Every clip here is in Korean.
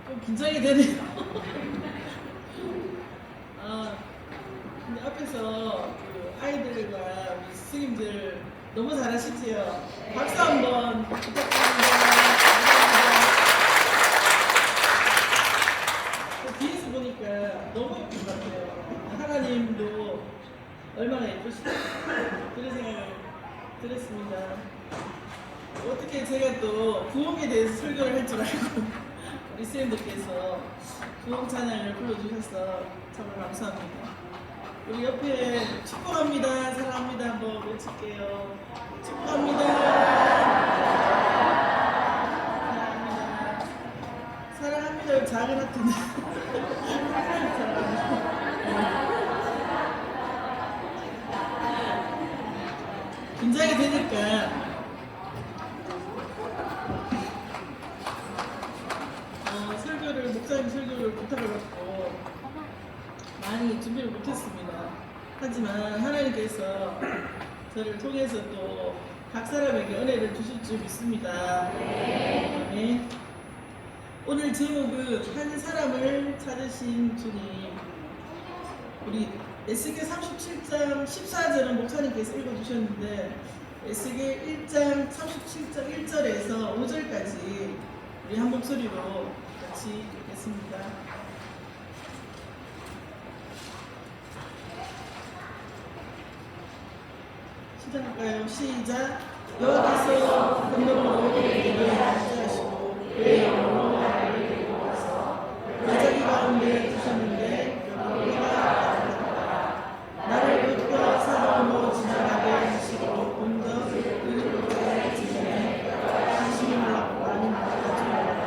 좀 긴장이 되네요. 아, 근데 앞에서 그 아이들과 우리 스님들 너무 잘하시지요? 박수 한번 부탁드립니다. 뒤에서 보니까 너무 예쁜 것 같아요. 하나님도 얼마나 예쁘시죠? 그런 생각을 들었습니다. 어떻게 제가 또 부흥에 대해서 설교를 할 줄 알고 우리 스님들께서 부흥 찬양을 불러주셔서 정말 감사합니다. 우리 옆에 축복합니다, 사랑합니다 한번 외칠게요. 축복합니다, 사랑합니다. 사랑합니다. 작은 하트인데 긴장이 되니까 목사님 설교를 부탁을 받고 많이 준비를 못했습니다. 하지만 하나님께서 저를 통해서 또 각 사람에게 은혜를 주실 줄 믿습니다. 네. 오늘 제목은 한 사람을 찾으신 주님. 우리 에스겔 37장 14절은 목사님께서 읽어주셨는데 에스겔 1장 37장 1절에서 5절까지 우리 한 목소리로 같이 읽겠습니다. 시작할까요? 시작. 여기서 건너로 그에게 맞이하시고 그의 영으로 나를 데리고 와서 무작위 가운데 두셨는데 여기 해가 나타났다. 나를 걷고 사방으로 지나가게 하시고 본적 그리로 지내 당신이 몰랐고 많이 나타나주었다.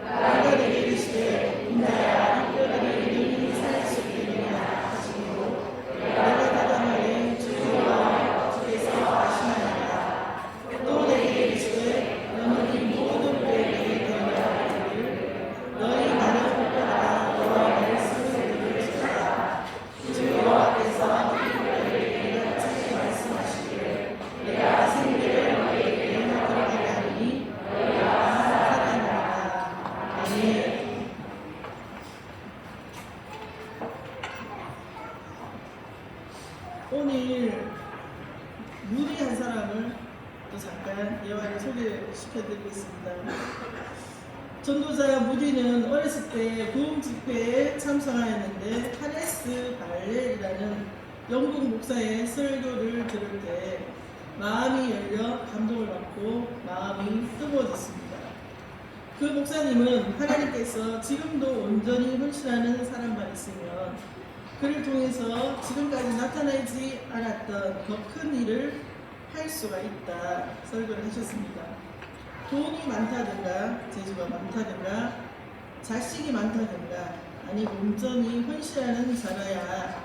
내가 내게 이르시되 인자야 이 뼈들이 이름이 살 수 있느냐 하시고 내가 대답하되 주여 주께서 하시나이다. 또 내게 이르시되 너는 이 모든 뼈에게 대언하기를 너희 나를 붙들어라 너와 말씀을 들을 것이다. 주 여호와께서 이 뼈들에게 같이 말씀하시기를 내가 생기를 너희에게 들어가게 하리니 너희가 살아나리라. 아멘. 오늘 무리 한 사람을 또 잠깐 예화를 소개시켜드리겠습니다. 전도자 무디는 어렸을 때 부흥 집회에 참석하였는데 하네스 발렐이라는 영국 목사의 설교를 들을 때 마음이 열려 감동을 받고 마음이 뜨거워졌습니다. 그 목사님은 하나님께서 지금도 온전히 헌신하는 사람만 있으면 그를 통해서 지금까지 나타나지 않았던 더 큰 일을 할 수가 있다 설교를 하셨습니다. 돈이 많다든가 재주가 많다든가 자식이 많다든가 아니 온전히 헌신하는 자라야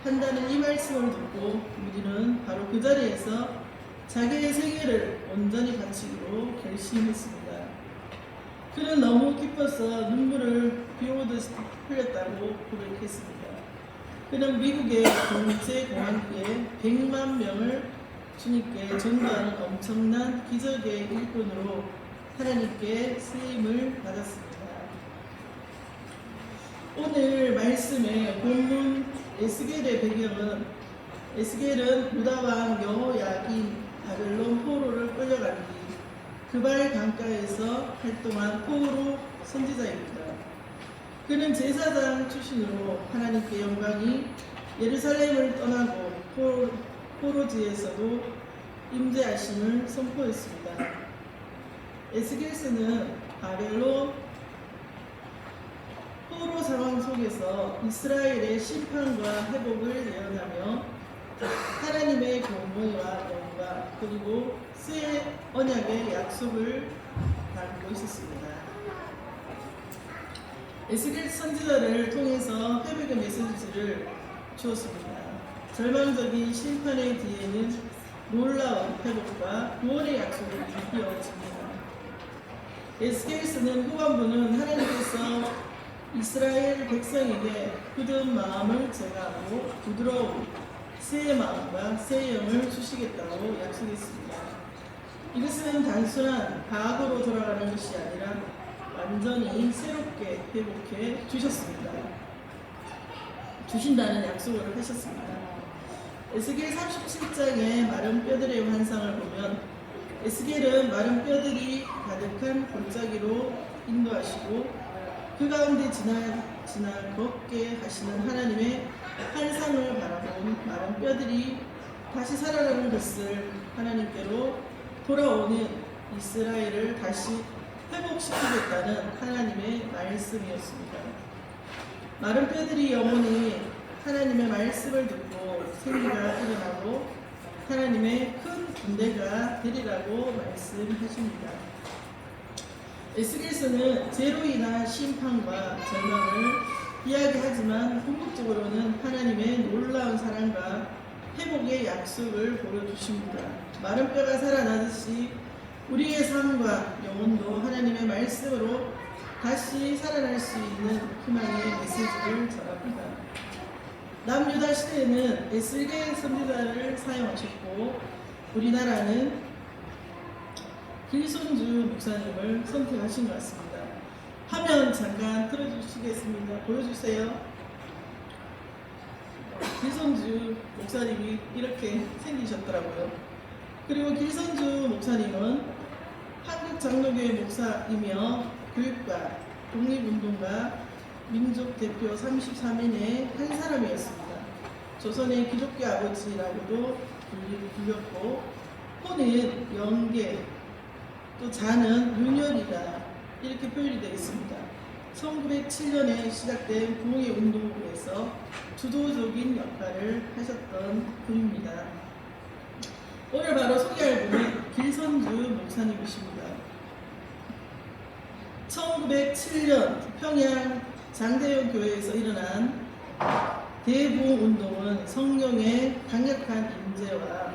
한다는 이 말씀을 듣고 우리는 바로 그 자리에서 자기의 생애를 온전히 바치기로 결심했습니다. 그는 너무 기뻐서 눈물을 비오듯이 흘렸다고 고백했습니다. 그는 미국의 국제 공항에 100만 명을 주님께 전도하는 엄청난 기적의 일꾼으로 하나님께 쓰임을 받았습니다. 오늘 말씀의 본문 에스겔의 배경은 에스겔은 유다왕 여호야긴 바벨론 포로를 끌려간 뒤 그발 강가에서 활동한 포로 선지자입니다. 그는 제사장 출신으로 하나님께 영광이 예루살렘을 떠나고 포로지에서도 임재하심을 선포했습니다. 에스겔서는 바벨론 포로 상황 속에서 이스라엘의 심판과 회복을 예언하며 하나님의 공의와 영광 그리고 새 언약의 약속을 담고 있었습니다. 에스겔 선지자를 통해서 회복의 메시지를 주었습니다. 절망적인 심판의 뒤에는 놀라운 회복과 구원의 약속이 이어집니다. 에스겔서는 후반부는 하나님께서 이스라엘 백성에게 굳은 마음을 제거하고 부드러운 새 마음과 새 영을 주시겠다고 약속했습니다. 이것은 단순한 과거로 돌아가는 것이 아니라 완전히 새롭게 회복해 주셨습니다. 주신다는 약속을 하셨습니다. 에스겔 37장의 마른 뼈들의 환상을 보면 에스겔은 마른 뼈들이 가득한 골짜기로 인도하시고 그 가운데 지나 걷게 하시는 하나님의 환상을 바라본 마른 뼈들이 다시 살아나는 것을 하나님께로 돌아오는 이스라엘을 다시 회복시키겠다는 하나님의 말씀이었습니다. 마른 뼈들이 영원히 하나님의 말씀을 듣고 생기가 일어나고 하나님의 큰 군대가 되리라고 말씀하십니다. 에스겔서는 죄로 인한 심판과 절망을 이야기하지만 궁극적으로는 하나님의 놀라운 사랑과 회복의 약속을 보여주십니다. 마른 뼈가 살아나듯이 우리의 삶과 영혼도 하나님의 말씀으로 다시 살아날 수 있는 희망의 메시지를 전합니다. 남유다 시대에는 에스겔 선지자를 사용하셨고 우리나라는 길손주 목사님을 선택하신 것 같습니다. 화면 잠깐 틀어주시겠습니다. 보여주세요. 길손주 목사님이 이렇게 생기셨더라고요. 그리고 길손주 목사님은 한국장로교회 목사이며 교육가, 독립운동가, 민족대표 33인의 한 사람이었습니다. 조선의 기독교 아버지라고도 불렸고 호는 영계, 또 자는 윤열이다 이렇게 표현이 되어 있습니다. 1907년에 시작된 부흥의 운동에서 주도적인 역할을 하셨던 분입니다. 오늘 바로 소개할 분은 길선주 목사님이십니다. 1907년 평양 장대현 교회에서 일어난 대부흥 운동은 성령의 강력한 임재와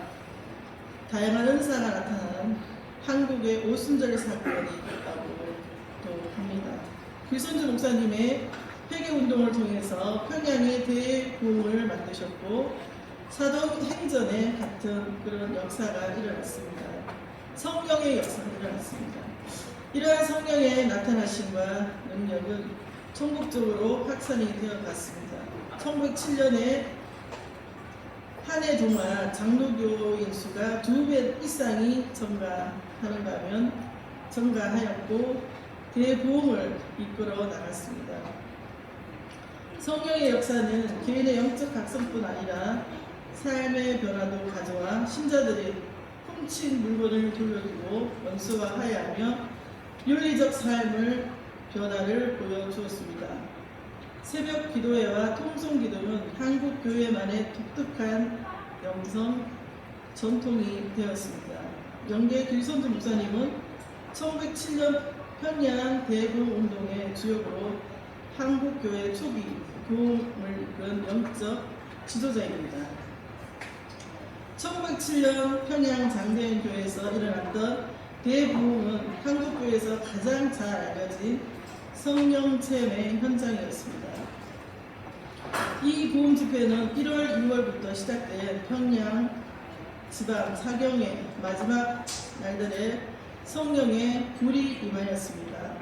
다양한 은사가 나타난 한국의 오순절 사건이 있다고 합니다. 길손주 목사님의 회개운동을 통해서 평양의 대부흥을 만드셨고 사도행전에 같은 그런 역사가 일어났습니다. 성령의 역사가 일어났습니다. 이러한 성령의 나타나심과 능력은 전국적으로 확산이 되어갔습니다. 1907년에 한 해 동안 장로교인 수가 2배 이상이 증가하였고 대부흥을 이끌어 나갔습니다. 성령의 역사는 개인의 영적 각성뿐 아니라 삶의 변화도 가져와 신자들이 훔친 물건을 돌려주고 원수와 화해하며 윤리적 삶을 변화를 보여주었습니다. 새벽 기도회와 통성 기도는 한국 교회만의 독특한 영성 전통이 되었습니다. 영계 길손주 목사님은 1907년 평양 대부흥 운동의 주역으로 한국 교회 초기 부흥을 이끈 영적 지도자입니다. 1907년 평양 장대현 교회에서 일어났던 대부흥은 한국 교회에서 가장 잘 알려진 성령 체험의 현장이었습니다. 이 부흥 집회는 1월, 2월부터 시작된 평양 지방 사경의 마지막 날들에 성령의 불이 임하였습니다.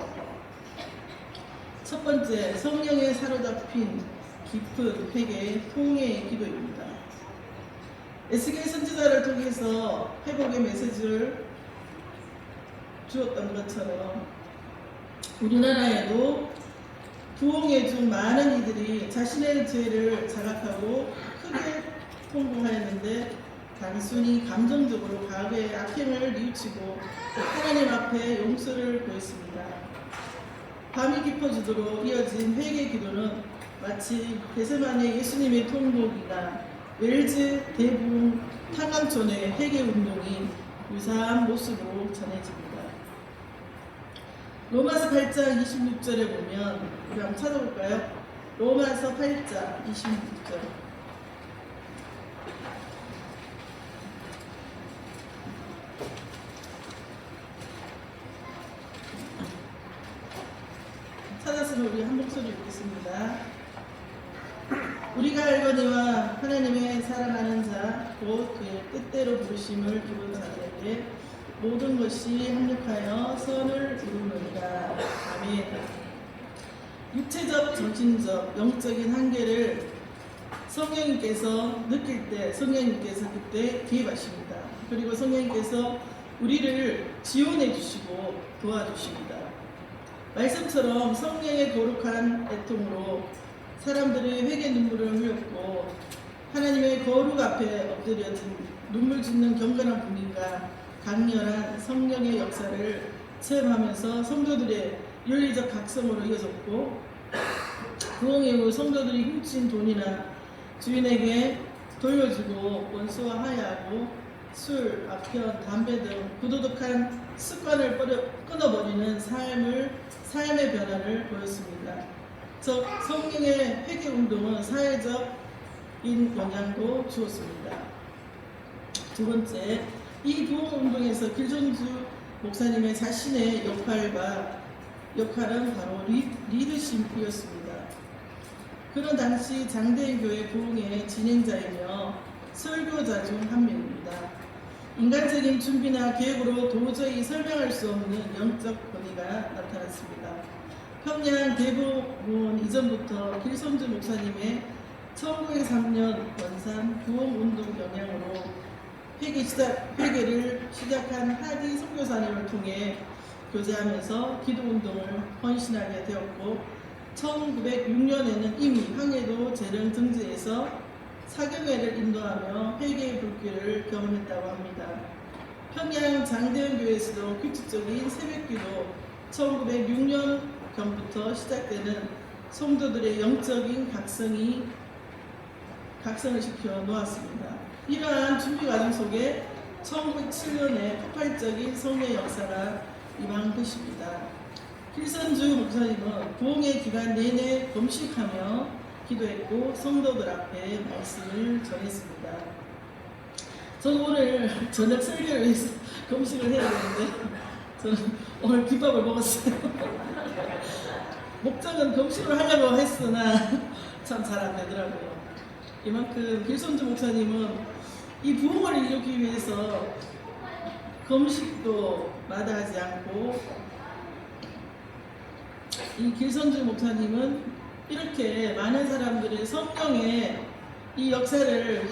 첫 번째, 성령에 사로잡힌 깊은 회개, 통회의 기도입니다. 에스겔 선지자를 통해서 회복의 메시지를 주었던 것처럼 우리나라에도 부흥회 중 많은 이들이 자신의 죄를 자각하고 크게 통곡하였는데 단순히 감정적으로 과거의 악행을 뉘우치고 하나님 앞에 용서를 구했습니다. 밤이 깊어지도록 이어진 회개 기도는 마치 게세마네 예수님의 통곡이나 웰즈 대부흥 탄광촌의 회개 운동이 유사한 모습으로 전해집니다. 로마서 8장 26절에 보면 우리 한번 찾아볼까요? 로마서 8장 26절. 찾았으면 우리 한 목소리 읽겠습니다. 우리가 알거니와 하나님의 사랑하는 곧 그의 뜻대로 부르심을 입은 자들에게 모든 것이 합력하여 선을 이루느니라. 아멘. 육체적, 정신적, 영적인 한계를 성령님께서 느낄 때 성령님께서 그때 개입하십니다. 그리고 성령님께서 우리를 지원해 주시고 도와주십니다. 말씀처럼 성령의 거룩한 애통으로 사람들의 회개 눈물을 흘렸고 하나님의 거룩 앞에 엎드려진 눈물 짓는 경건한 분위기가 강렬한 성령의 역사를 체험하면서 성도들의 윤리적 각성으로 이어졌고 부흥 이후 성도들이 훔친 돈이나 주인에게 돌려주고 원수와 화해하고 술, 악편, 담배 등 부도덕한 습관을 끊어버리는 삶의 변화를 보였습니다. 즉 성령의 회개운동은 사회적인 영향도 주었습니다. 두 번째, 이 부흥운동에서 길손주 목사님의 자신의 역할은 바로 리더십이었습니다. 그런 당시 장대인 교회 부흥의 진행자이며 설교자 중 한 명입니다. 인간적인 준비나 계획으로 도저히 설명할 수 없는 영적 권위가 나타났습니다. 평양 대부흥 이전부터 길손주 목사님의 1903년 원산 부흥운동 영향으로 회개를 시작한 하디 선교사님을 통해 교제하면서 기도운동을 헌신하게 되었고 1906년에는 이미 황해도 재령 등지에서 사경회를 인도하며 회개의 불길을 경험했다고 합니다. 평양 장대현교회에서도 규칙적인 새벽기도 1906년경부터 시작되는 성도들의 영적인 각성을 시켜 놓았습니다. 이러한 준비 과정 속에 1907년에 폭발적인 성례 역사가 임한 것입니다. 길손주 목사님은 부흥의 기간 내내 금식하며 기도했고 성도들 앞에 말씀을 전했습니다. 저는 오늘 저녁 설교를 위해서 금식을 해야 되는데 저는 오늘 김밥을 먹었어요. 목적은 금식을 하려고 했으나 참 잘 안 되더라고요. 이만큼 길손주 목사님은 이 부흥을 이루기 위해서 금식도 마다하지 않고 이 길손주 목사님은 이렇게 많은 사람들의 성령의 이 역사를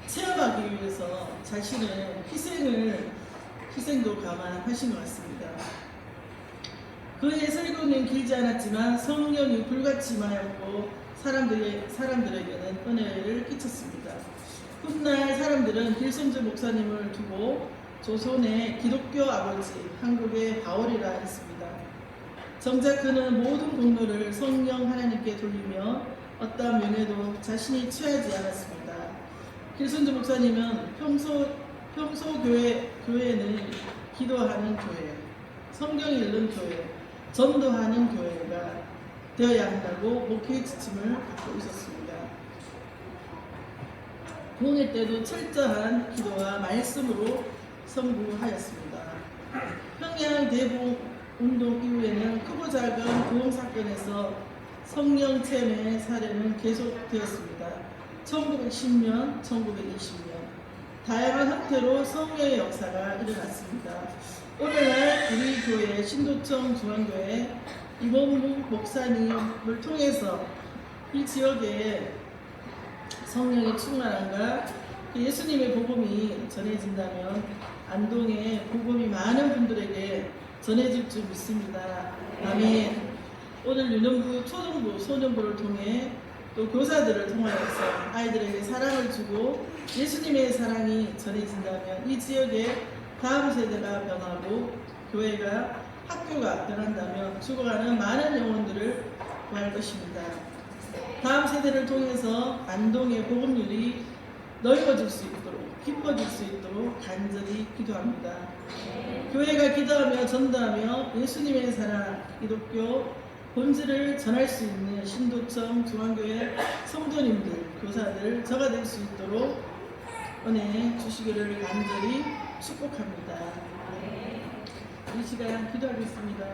체험하기 위해서 자신의 희생도 감안하신 것 같습니다. 그의 설교는 길지 않았지만 성령이 불같이 임하였고 사람들에게는 은혜를 끼쳤습니다. 훗날 사람들은 길손주 목사님을 두고 조선의 기독교 아버지, 한국의 바울이라 했습니다. 정작 그는 모든 공로를 성령 하나님께 돌리며 어떠한 명예도 자신이 취하지 않았습니다. 길손주 목사님은 평소 교회는 기도하는 교회, 성경 읽는 교회, 전도하는 교회가 되어야 한다고 목회의 지침을 받고 있었습니다. 부흥회 때도 철저한 기도와 말씀으로 선구하였습니다. 평양 대부흥운동 이후에는 크고 작은 부흥 사건에서 성령 체험의 사례는 계속되었습니다. 1910년, 1920년 다양한 형태로 성령의 역사가 일어났습니다. 오늘날 우리 교회 신도청 중앙교회 이범묵 목사님을 통해서 이 지역에 성령의 충만함과 예수님의 복음이 전해진다면 안동의 복음이 많은 분들에게 전해질 줄 믿습니다. 아멘. 오늘 유년부, 초등부, 소년부를 통해 또 교사들을 통하여서 아이들에게 사랑을 주고 예수님의 사랑이 전해진다면 이 지역에 다음 세대가 변하고 교회가 학교가 변한다면 죽어가는 많은 영혼들을 구할 것입니다. 다음 세대를 통해서 안동의 복음률이 넓어질 수 있도록 깊어질 수 있도록 간절히 기도합니다. 교회가 기도하며 전도하며 예수님의 사랑, 기독교 본질을 전할 수 있는 신도청 중앙교회 성도님들, 교사들 저가 될 수 있도록 은혜 주시기를 간절히 축복합니다. 이 시간 기도하겠습니다.